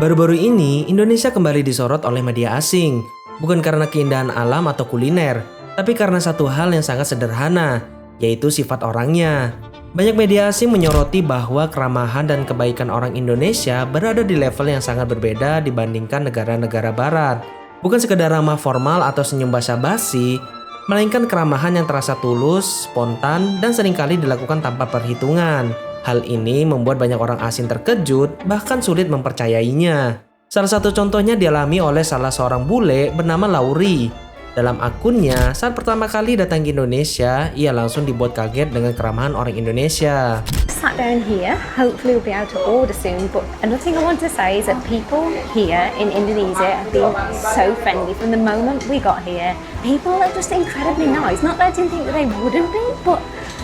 Baru-baru ini, Indonesia kembali disorot oleh media asing. Bukan karena keindahan alam atau kuliner, tapi karena satu hal yang sangat sederhana, yaitu sifat orangnya. Banyak media asing menyoroti bahwa keramahan dan kebaikan orang Indonesia berada di level yang sangat berbeda dibandingkan negara-negara barat. Bukan sekedar ramah formal atau senyum basa-basi, melainkan keramahan yang terasa tulus, spontan, dan seringkali dilakukan tanpa perhitungan. Hal ini membuat banyak orang asing terkejut, bahkan sulit mempercayainya. Salah satu contohnya dialami oleh salah seorang bule bernama Lauri. Dalam akunnya, saat pertama kali datang ke Indonesia, ia langsung dibuat kaget dengan keramahan orang Indonesia. Sat down here, hopefully we'll be able to order soon, but another thing I want to say is that people here in Indonesia have been so friendly from the moment we got here. People are just incredibly nice. Not that I didn't think that they wouldn't be, but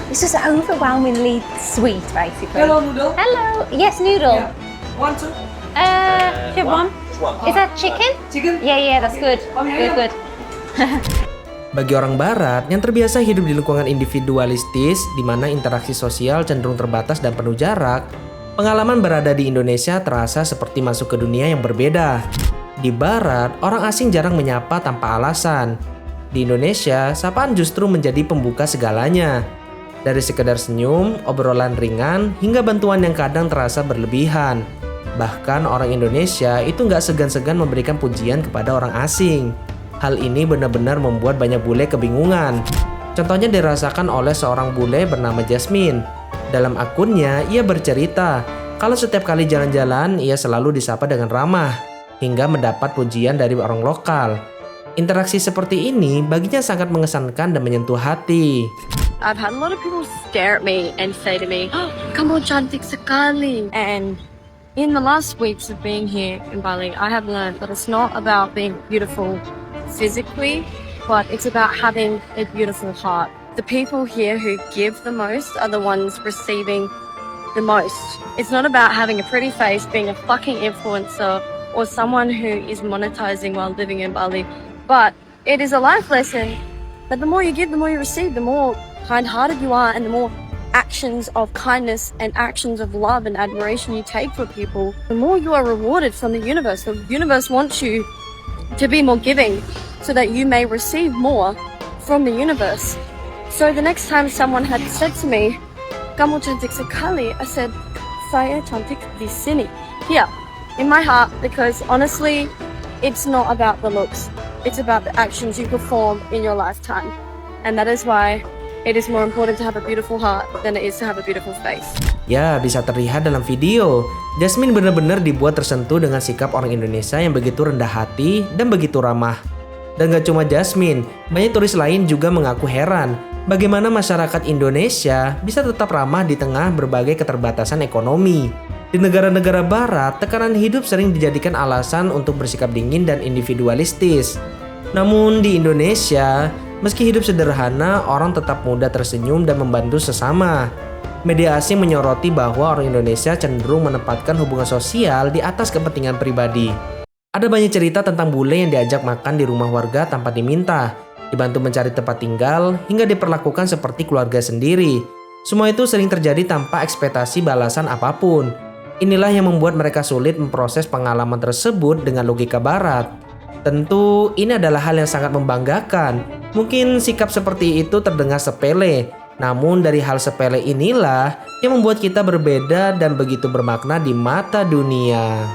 it's just overwhelmingly sweet, basically. Hello, noodle. Hello. Yes, noodle. Yeah. One, two. Should one. Is that chicken? Chicken. Yeah, that's good. Good. Bagi orang barat yang terbiasa hidup di lingkungan individualistis di mana interaksi sosial cenderung terbatas dan penuh jarak, pengalaman berada di Indonesia terasa seperti masuk ke dunia yang berbeda. Di barat, orang asing jarang menyapa tanpa alasan. Di Indonesia, sapaan justru menjadi pembuka segalanya. Dari sekedar senyum, obrolan ringan, hingga bantuan yang kadang terasa berlebihan. Bahkan orang Indonesia itu nggak segan-segan memberikan pujian kepada orang asing. Hal ini benar-benar membuat banyak bule kebingungan. Contohnya dirasakan oleh seorang bule bernama Jasmine. Dalam akunnya, ia bercerita kalau setiap kali jalan-jalan, ia selalu disapa dengan ramah, hingga mendapat pujian dari orang lokal. Interaksi seperti ini baginya sangat mengesankan dan menyentuh hati. I've had a lot of people stare at me and say to me, oh, kamu cantik sekali. And in the last weeks of being here in Bali, I have learned that it's not about being beautiful physically, but it's about having a beautiful heart. The people here who give the most are the ones receiving the most. It's not about having a pretty face, being a fucking influencer, or someone who is monetizing while living in Bali, but it is a life lesson that the more you give, the more you receive, the more kind-hearted you are, and the more actions of kindness and actions of love and admiration you take for people, the more you are rewarded from the universe. The universe wants you to be more giving so that you may receive more from the universe. So the next time someone had said to me, kamu cantik sekali, I said, saya cantik di sini, here, in my heart, because honestly, it's not about the looks. It's about the actions you perform in your lifetime. And that is why it is more important to have a beautiful heart than it is to have a beautiful face. Ya, bisa terlihat dalam video, Jasmine benar-benar dibuat tersentuh dengan sikap orang Indonesia yang begitu rendah hati dan begitu ramah. Dan gak cuma Jasmine, banyak turis lain juga mengaku heran bagaimana masyarakat Indonesia bisa tetap ramah di tengah berbagai keterbatasan ekonomi. Di negara-negara barat, tekanan hidup sering dijadikan alasan untuk bersikap dingin dan individualistis. Namun di Indonesia, meski hidup sederhana, orang tetap mudah tersenyum dan membantu sesama. Media asing menyoroti bahwa orang Indonesia cenderung menempatkan hubungan sosial di atas kepentingan pribadi. Ada banyak cerita tentang bule yang diajak makan di rumah warga tanpa diminta, dibantu mencari tempat tinggal, hingga diperlakukan seperti keluarga sendiri. Semua itu sering terjadi tanpa ekspektasi balasan apapun. Inilah yang membuat mereka sulit memproses pengalaman tersebut dengan logika barat. Tentu ini adalah hal yang sangat membanggakan. Mungkin sikap seperti itu terdengar sepele, namun dari hal sepele inilah yang membuat kita berbeda dan begitu bermakna di mata dunia.